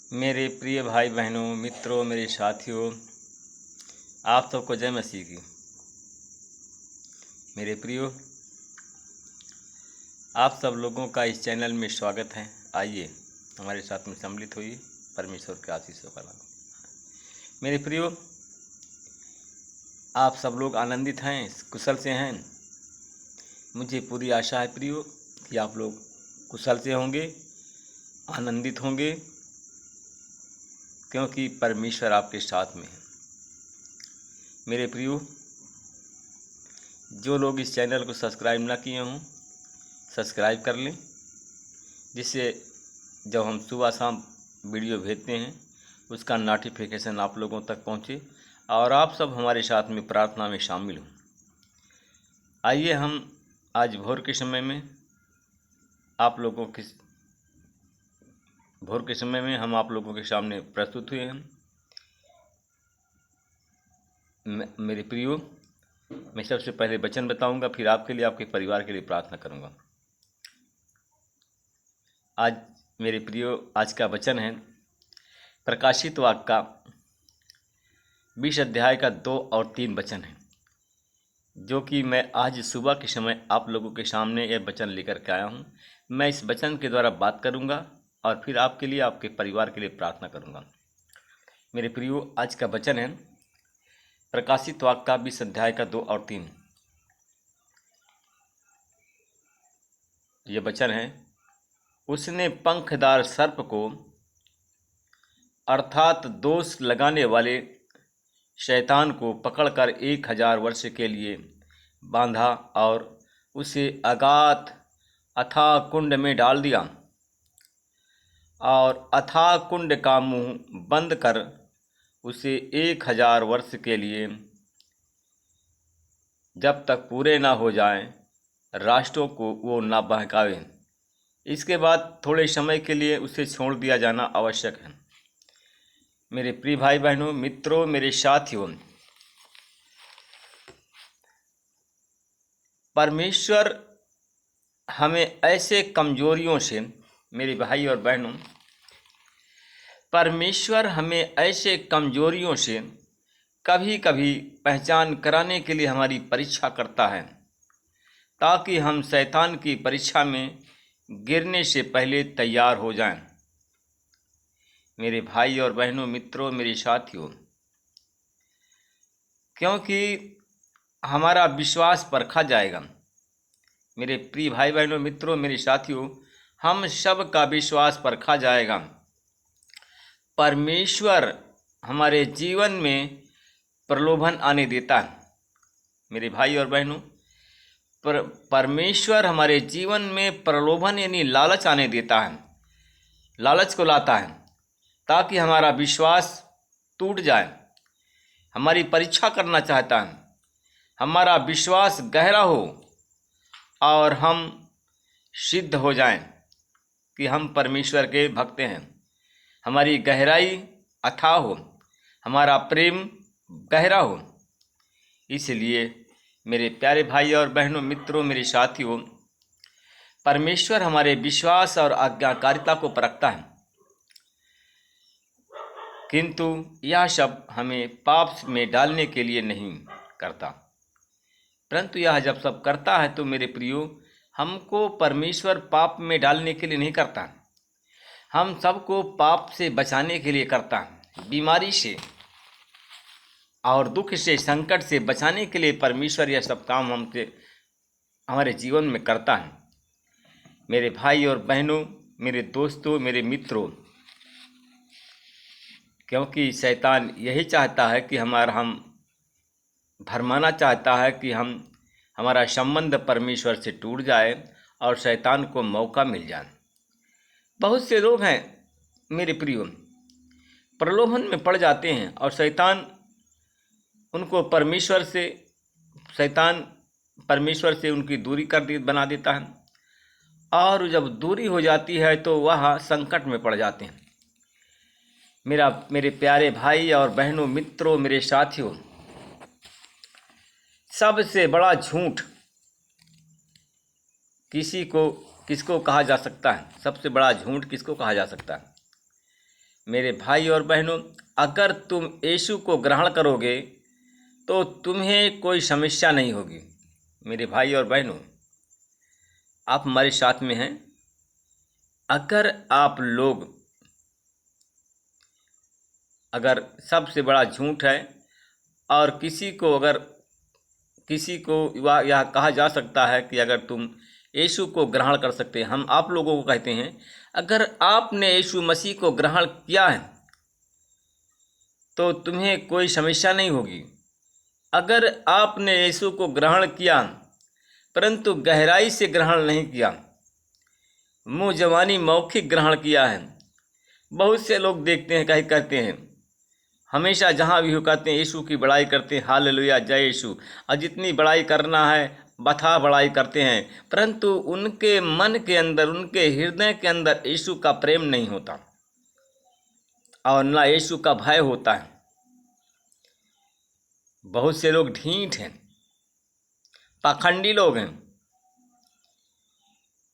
मेरे प्रिय भाई बहनों, मित्रों, मेरे साथियों, आप सबको जय मसीह की। मेरे प्रियो, आप सब लोगों का इस चैनल में स्वागत है। आइए हमारे साथ में सम्मिलित होइए परमेश्वर के आशीषों का लाभ। मेरे प्रियो, आप सब लोग आनंदित हैं, कुशल से हैं। मुझे पूरी आशा है प्रियो कि आप लोग कुशल से होंगे, आनंदित होंगे, क्योंकि परमेश्वर आपके साथ में है। मेरे प्रियो, जो लोग इस चैनल को सब्सक्राइब ना किए हों, सब्सक्राइब कर लें, जिससे जब हम सुबह शाम वीडियो भेजते हैं उसका नोटिफिकेशन आप लोगों तक पहुंचे और आप सब हमारे साथ में प्रार्थना में शामिल हों। आइए हम आज भोर के समय में हम आप लोगों के सामने प्रस्तुत हुए हैं। मेरे प्रियो, मैं सबसे पहले वचन बताऊंगा, फिर आपके लिए, आपके परिवार के लिए प्रार्थना करूंगा। आज मेरे प्रियो, आज का वचन है प्रकाशित वाक्य का 20 अध्याय का 2 और 3 वचन है, जो कि मैं आज सुबह के समय आप लोगों के सामने यह वचन लेकर के आया हूँ। मैं इस वचन के द्वारा बात करूँगा और फिर आपके लिए, आपके परिवार के लिए प्रार्थना करूँगा। मेरे प्रियो, आज का वचन है प्रकाशित वाक्य का 20 अध्याय का 2 और 3। ये वचन है, उसने पंखदार सर्प को अर्थात दोष लगाने वाले शैतान को पकड़कर 1000 वर्ष के लिए बांधा और उसे अगाध अथाह कुंड में डाल दिया और अथाह कुंड का मुंह बंद कर उसे 1000 वर्ष के लिए, जब तक पूरे ना हो जाएं, राष्ट्रों को वो ना बहकावे। इसके बाद थोड़े समय के लिए उसे छोड़ दिया जाना आवश्यक है। मेरे प्रिय भाई बहनों, मित्रों, मेरे साथियों, परमेश्वर हमें ऐसे कमजोरियों से, मेरे भाई और बहनों, परमेश्वर हमें ऐसे कमजोरियों से कभी कभी पहचान कराने के लिए हमारी परीक्षा करता है, ताकि हम शैतान की परीक्षा में गिरने से पहले तैयार हो जाएं। मेरे भाई और बहनों, मित्रों, मेरे साथियों, क्योंकि हमारा विश्वास परखा जाएगा। मेरे प्रिय भाई बहनों, मित्रों, मेरे साथियों, हम सब का विश्वास परखा जाएगा। परमेश्वर हमारे जीवन में प्रलोभन आने देता है। मेरे भाई और बहनों, परमेश्वर हमारे जीवन में प्रलोभन यानी लालच आने देता है, लालच को लाता है, ताकि हमारा विश्वास टूट जाए। हमारी परीक्षा करना चाहता है, हमारा विश्वास गहरा हो और हम सिद्ध हो जाएं कि हम परमेश्वर के भक्त हैं। हमारी गहराई अथाह हो, हमारा प्रेम गहरा हो। इसलिए मेरे प्यारे भाई और बहनों, मित्रों, मेरे साथियों, परमेश्वर हमारे विश्वास और आज्ञाकारिता को परखता है, किंतु यह सब हमें पाप में डालने के लिए नहीं करता, परंतु यह जब सब करता है तो मेरे प्रियो, हमको परमेश्वर पाप में डालने के लिए नहीं करता, हम सबको पाप से बचाने के लिए करता है। बीमारी से और दुख से, संकट से बचाने के लिए परमेश्वर यह सब काम हमसे, हमारे जीवन में करता है। मेरे भाई और बहनों, मेरे दोस्तों, मेरे मित्रों, क्योंकि शैतान यही चाहता है कि हम भरमाना चाहता है कि हमारा संबंध परमेश्वर से टूट जाए और शैतान को मौका मिल जाए। बहुत से लोग हैं मेरे प्रियो, प्रलोभन में पड़ जाते हैं और शैतान परमेश्वर से उनकी दूरी बना देता है, और जब दूरी हो जाती है तो वह संकट में पड़ जाते हैं। मेरे प्यारे भाई और बहनों, मित्रों, मेरे साथियों, सबसे बड़ा झूठ किसको कहा जा सकता है? सबसे बड़ा झूठ किसको कहा जा सकता है? मेरे भाई और बहनों, अगर तुम यीशु को ग्रहण करोगे तो तुम्हें कोई समस्या नहीं होगी। मेरे भाई और बहनों, आप हमारे साथ में हैं। अगर आप लोग, अगर सबसे बड़ा झूठ है और किसी को यह कहा जा सकता है कि अगर तुम यीशु को ग्रहण कर सकते हैं, हम आप लोगों को कहते हैं, अगर आपने यीशु मसीह को ग्रहण किया है तो तुम्हें कोई समस्या नहीं होगी। अगर आपने यीशु को ग्रहण किया परंतु गहराई से ग्रहण नहीं किया, मुँह जवानी मौखिक ग्रहण किया है। बहुत से लोग देखते हैं, कहीं करते हैं, हमेशा जहाँ भी हो कहते हैं यीशु की बड़ाई करते हैं, हालेलुया जय यीशु, और जितनी बड़ाई करना है बथा बड़ाई करते हैं, परंतु उनके मन के अंदर, उनके हृदय के अंदर यीशु का प्रेम नहीं होता और ना यीशु का भय होता है। बहुत से लोग ढीठ हैं, पाखंडी लोग हैं,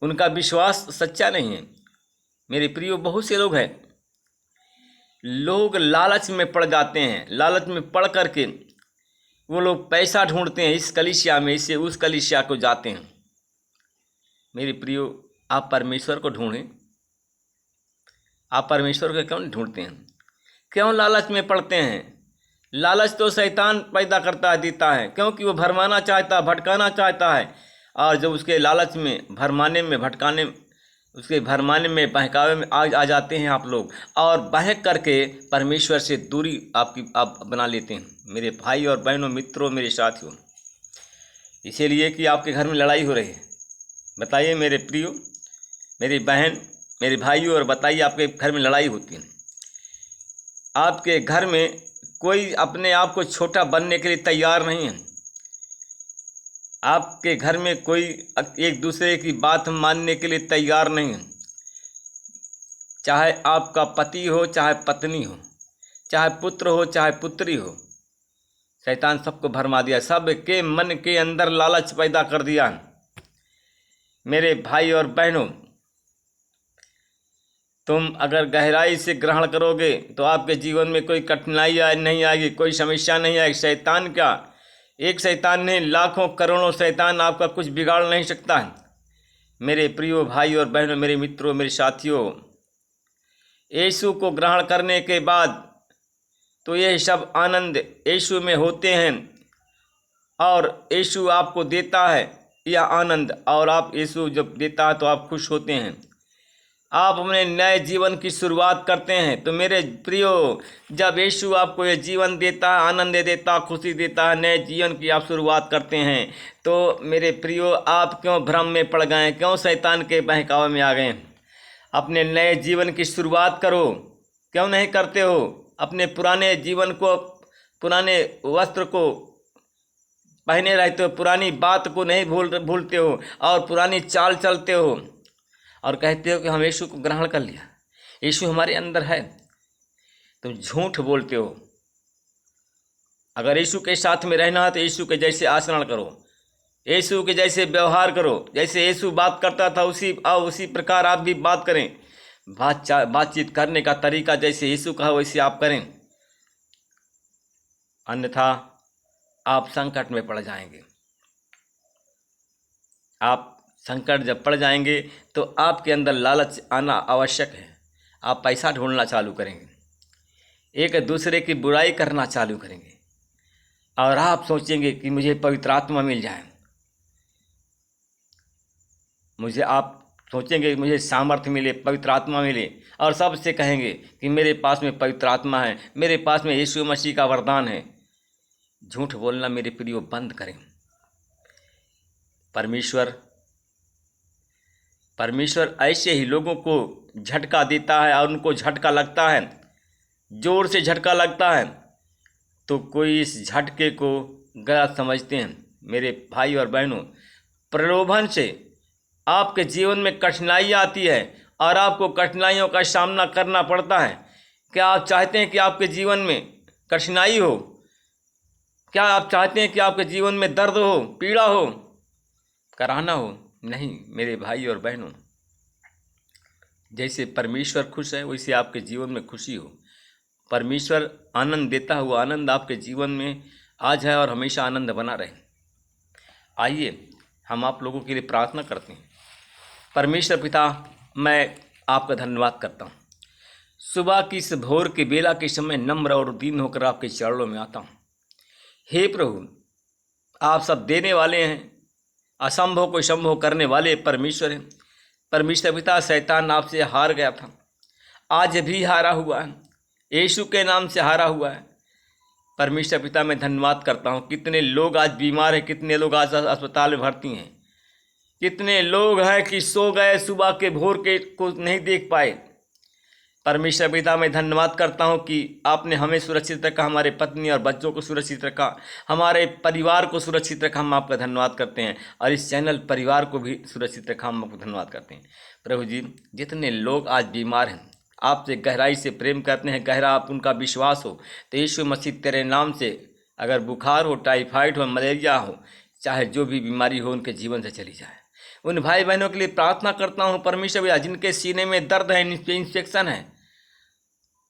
उनका विश्वास सच्चा नहीं है। मेरे प्रियो, बहुत से लोग हैं, लोग लालच में पड़ जाते हैं, लालच में पड़ करके वो लोग पैसा ढूंढते हैं, इस कलीसिया में, इससे उस कलीसिया को जाते हैं। मेरे प्रियो, आप परमेश्वर को ढूंढें। आप परमेश्वर को क्यों नहीं ढूंढते हैं? क्यों लालच में पड़ते हैं? लालच तो शैतान पैदा करता है, देता है, क्योंकि वो भरमाना चाहता है, भटकाना चाहता है। और जब उसके लालच में, भरमाने में, भटकाने, उसके भरमाने में, बहकावे में आ जाते हैं आप लोग, और बहक करके परमेश्वर से दूरी आप बना लेते हैं। मेरे भाई और बहनों, मित्रों, मेरे साथियों, इसीलिए कि आपके घर में लड़ाई हो रही है। बताइए मेरे प्रियो, मेरी बहन, मेरे भाइयों, और बताइए आपके घर में लड़ाई होती है। आपके घर में कोई अपने आप को छोटा बनने के लिए तैयार नहीं है। आपके घर में कोई एक दूसरे की बात मानने के लिए तैयार नहीं है। चाहे आपका पति हो, चाहे पत्नी हो, चाहे पुत्र हो, चाहे पुत्री हो, शैतान सबको भरमा दिया, सबके मन के अंदर लालच पैदा कर दिया। मेरे भाई और बहनों, तुम अगर गहराई से ग्रहण करोगे तो आपके जीवन में कोई कठिनाई नहीं आएगी, कोई समस्या नहीं आएगी। शैतान क्या, एक शैतान नहीं, लाखों करोड़ों शैतान आपका कुछ बिगाड़ नहीं सकता है। मेरे प्रियो भाई और बहनों, मेरे मित्रों, मेरे साथियों, यीशु को ग्रहण करने के बाद तो ये सब आनंद यीशु में होते हैं, और यीशु आपको देता है यह आनंद, और आप यीशु जब देता है तो आप खुश होते हैं, आप अपने नए जीवन की शुरुआत करते हैं। तो मेरे प्रियो, जब यीशु आपको ये जीवन देता है, आनंद देता, खुशी देता है, नए जीवन की आप शुरुआत करते हैं, तो मेरे प्रियो, आप क्यों भ्रम में पड़ गए, क्यों शैतान के बहकावे में आ गए? अपने नए जीवन की शुरुआत करो। क्यों नहीं करते हो? अपने पुराने जीवन को, पुराने वस्त्र को पहने रहते हो, पुरानी बात को नहीं भूलते हो, और पुरानी चाल चलते हो, और कहते हो कि हम यीशु को ग्रहण कर लिया, यीशु हमारे अंदर है। तुम झूठ बोलते हो। अगर यीशु के साथ में रहना है तो यीशु के जैसे आचरण करो, यीशु के जैसे व्यवहार करो, जैसे यीशु बात करता था उसी प्रकार आप भी बात करें। बातचीत करने का तरीका जैसे यीशु का है वैसे आप करें, अन्यथा आप संकट में पड़ जाएंगे। आप संकट जब पड़ जाएंगे तो आपके अंदर लालच आना आवश्यक है। आप पैसा ढूंढना चालू करेंगे, एक दूसरे की बुराई करना चालू करेंगे, और आप सोचेंगे कि मुझे पवित्र आत्मा मिल जाए, आप सोचेंगे कि मुझे सामर्थ्य मिले, पवित्र आत्मा मिले, और सबसे कहेंगे कि मेरे पास में पवित्र आत्मा है, मेरे पास में यीशु मसीह का वरदान है। झूठ बोलना मेरे प्रियो बंद करें। परमेश्वर ऐसे ही लोगों को झटका देता है, और उनको झटका लगता है, जोर से झटका लगता है, तो कोई इस झटके को गलत समझते हैं। मेरे भाई और बहनों, प्रलोभन से आपके जीवन में कठिनाई आती है, और आपको कठिनाइयों का सामना करना पड़ता है। क्या आप चाहते हैं कि आपके जीवन में कठिनाई हो? क्या आप चाहते हैं कि आपके जीवन में दर्द हो, पीड़ा हो, कराहना हो? नहीं मेरे भाई और बहनों, जैसे परमेश्वर खुश है वैसे आपके जीवन में खुशी हो। परमेश्वर आनंद देता हुआ आनंद आपके जीवन में आ जाए और हमेशा आनंद बना रहे। आइए हम आप लोगों के लिए प्रार्थना करते हैं। परमेश्वर पिता, मैं आपका धन्यवाद करता हूँ। सुबह की इस भोर के बेला के समय नम्र और दीन होकर आपके चरणों में आता हूँ। हे प्रभु, आप सब देने वाले हैं, असंभव को संभव करने वाले परमेश्वर हैं। परमेश्वर पिता, शैतान आपसे हार गया था, आज भी हारा हुआ है, यीशु के नाम से हारा हुआ है। परमेश्वर पिता, मैं धन्यवाद करता हूँ। कितने लोग आज बीमार हैं, कितने लोग आज अस्पताल में भर्ती हैं, कितने लोग हैं कि सो गए, सुबह के भोर के को नहीं देख पाए। परमेश्वर पिता, मैं धन्यवाद करता हूं कि आपने हमें सुरक्षित रखा, हमारे पत्नी और बच्चों को सुरक्षित रखा, हमारे परिवार को सुरक्षित रखा। हम आपका धन्यवाद करते हैं और इस चैनल परिवार को भी सुरक्षित रखा, हम आपको धन्यवाद करते हैं। प्रभु जी, जितने लोग आज बीमार हैं, आपसे गहराई से प्रेम करते हैं, गहरा आप उनका विश्वास हो, तो यीशु मसीह तेरे नाम से अगर बुखार हो, टाइफाइड हो, मलेरिया हो, चाहे जो भी बीमारी हो, उनके जीवन से चली जाए। उन भाई बहनों के लिए प्रार्थना करता हूँ परमेश्वर भैया, जिनके सीने में दर्द है, इन्फेक्शन है,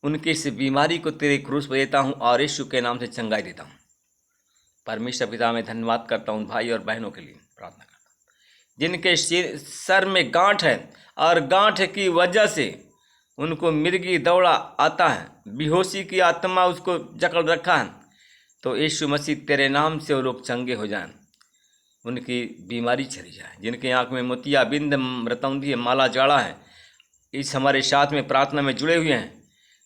उनकी इस बीमारी को तेरे क्रूस पर देता हूँ और यीशु के नाम से चंगाई देता हूँ। परमेश्वर पिता, मैं धन्यवाद करता हूँ भाई और बहनों के लिए प्रार्थना करता हूँ जिनके सर में गांठ है और गांठ की वजह से उनको मिर्गी दौड़ा आता है, बेहोशी की आत्मा उसको जकड़ रखा है, तो यीशु मसीह तेरे नाम से वो लोग चंगे हो जाएं, उनकी बीमारी चली जाए। जिनके आँख में मोतियाबिंद, रतौंधी, माला जाड़ा है, इस हमारे साथ में प्रार्थना में जुड़े हुए हैं,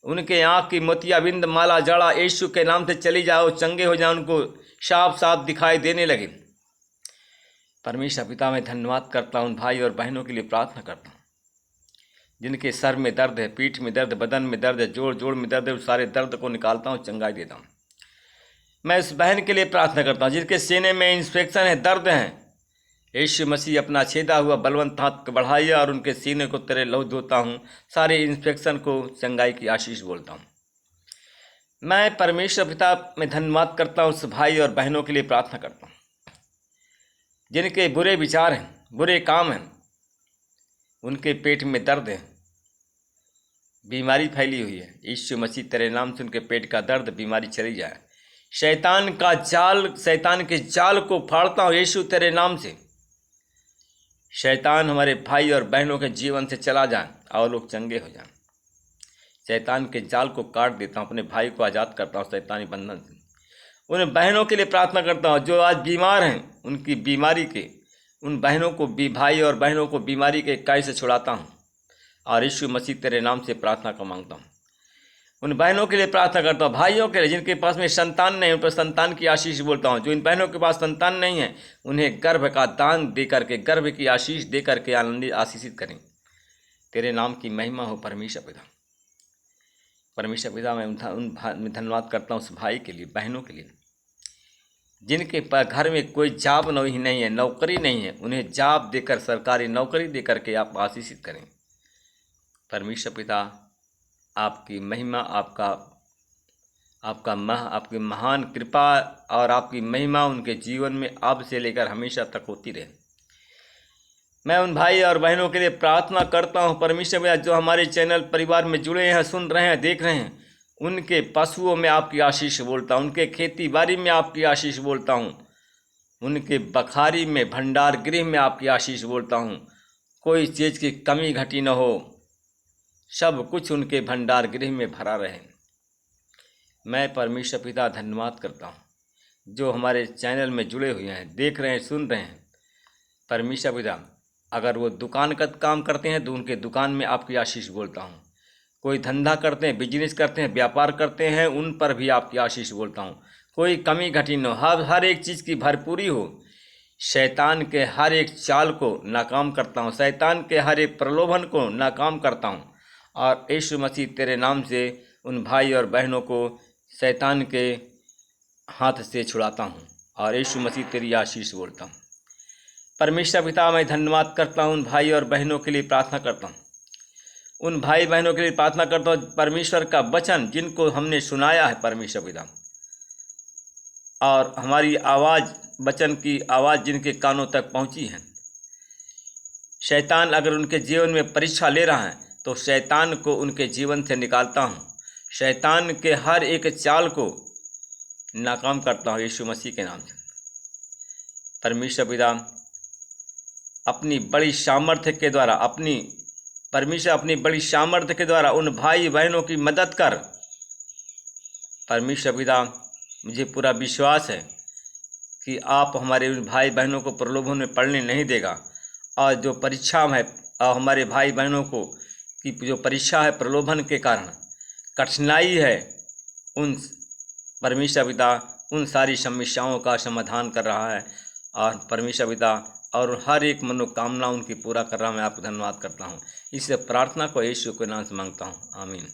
उनके आँख की मोतियाबिंद, माला जाड़ा यीशु के नाम से चली जाओ, चंगे हो जाए, उनको साफ साफ दिखाई देने लगे। परमेश्वर पिता, मैं धन्यवाद करता हूँ भाई और बहनों के लिए प्रार्थना करता हूँ जिनके सर में दर्द है, पीठ में दर्द, बदन में दर्द है, जोड़ जोड़ में दर्द है, उस सारे दर्द को निकालता हूँ, चंगाई देता हूँ। मैं उस बहन के लिए प्रार्थना करता हूँ जिनके सीने में इन्फेक्शन है, दर्द है, यीशु मसीह अपना छेदा हुआ बलवंत हाथ बढ़ाइए और उनके सीने को तेरे लहू धोता हूँ, सारे इन्फेक्शन को चंगाई की आशीष बोलता हूँ। मैं परमेश्वर पिता में धन्यवाद करता हूँ, उस भाई और बहनों के लिए प्रार्थना करता हूँ जिनके बुरे विचार हैं, बुरे काम हैं, उनके पेट में दर्द है, बीमारी फैली हुई है, यीशु मसीह तेरे नाम से उनके पेट का दर्द, बीमारी चली जाए। शैतान का जाल, शैतान के जाल को फाड़ता हूँ यीशु तेरे नाम से। शैतान हमारे भाई और बहनों के जीवन से चला जाए और लोग चंगे हो जाएं। शैतान के जाल को काट देता हूँ, अपने भाई को आज़ाद करता हूँ शैतानी बंधन से। उन बहनों के लिए प्रार्थना करता हूँ जो आज बीमार हैं, उनकी बीमारी के, उन बहनों को भी, भाई और बहनों को बीमारी के कैद से छुड़ाता हूँ और यीशु मसीह तेरे नाम से प्रार्थना को मांगता हूँ। उन बहनों के लिए प्रार्थना करता हूँ, भाइयों के लिए जिनके पास में संतान नहीं, उन पर संतान की आशीष बोलता हूँ। जो इन बहनों के पास संतान नहीं है, उन्हें गर्भ का दान दे करके, गर्भ की आशीष दे करके आनंदित आशीषित करें। तेरे नाम की महिमा हो परमेश्वर पिता। परमेश्वर पिता, मैं धन्यवाद करता हूँ उस भाई के लिए, बहनों के लिए जिनके घर में कोई जॉब नहीं है, नौकरी नहीं है, उन्हें जॉब देकर, सरकारी नौकरी दे करके आप आशीषित करें। परमेश्वर पिता, आपकी महिमा, आपकी महान कृपा और आपकी महिमा उनके जीवन में अब से लेकर हमेशा तक होती रहे। मैं उन भाई और बहनों के लिए प्रार्थना करता हूं परमेश्वर भैया जो हमारे चैनल परिवार में जुड़े हैं, सुन रहे हैं, देख रहे हैं, उनके पशुओं में आपकी आशीष बोलता हूँ, उनके खेती बाड़ी में आपकी आशीष बोलता हूँ, उनके बखारी में, भंडार गृह में आपकी आशीष बोलता हूँ। कोई चीज़ की कमी घटी न हो, सब कुछ उनके भंडार गृह में भरा रहे। मैं परमेश्वर पिता धन्यवाद करता हूँ जो हमारे चैनल में जुड़े हुए हैं, देख रहे हैं, सुन रहे हैं। परमेश्वर पिता, अगर वो दुकान का काम करते हैं तो उनके दुकान में आपकी आशीष बोलता हूँ। कोई धंधा करते हैं, बिजनेस करते हैं, व्यापार करते हैं, उन पर भी आपकी आशीष बोलता हूँ। कोई कमी घटी न हो, हर एक चीज़ की भरपूरी हो। शैतान के हर एक चाल को नाकाम करता हूँ, शैतान के हर एक प्रलोभन को नाकाम करता हूँ और यीशु मसीह तेरे नाम से उन भाई और बहनों को शैतान के हाथ से छुड़ाता हूँ और यीशु मसीह तेरी आशीष बोलता हूँ। परमेश्वर पिता, मैं धन्यवाद करता हूँ, उन भाई और बहनों के लिए प्रार्थना करता हूँ, उन भाई बहनों के लिए प्रार्थना करता हूँ परमेश्वर का वचन जिनको हमने सुनाया है परमेश्वर पिता, और हमारी आवाज़, वचन की आवाज़ जिनके कानों तक पहुँची है। शैतान अगर उनके जीवन में परीक्षा ले रहा है तो शैतान को उनके जीवन से निकालता हूँ। शैतान के हर एक चाल को नाकाम करता हूँ यीशु मसीह के नाम से। परमेश्वर पिता अपनी बड़ी सामर्थ्य के द्वारा अपनी बड़ी सामर्थ्य के द्वारा उन भाई बहनों की मदद कर। परमेश्वर पिता मुझे पूरा विश्वास है कि आप हमारे उन भाई बहनों को प्रलोभन में पड़ने नहीं देगा। और जो परीक्षा है हमारे भाई बहनों को कि जो परीक्षा है प्रलोभन के कारण कठिनाई है, उन परमेश्वर पिता उन सारी समस्याओं का समाधान कर रहा है। और परमेश्वर पिता और हर एक मनोकामना उनकी पूरा कर रहा हूँ। मैं आपको धन्यवाद करता हूँ। इस प्रार्थना को यीशु के नाम से मांगता हूँ, आमीन।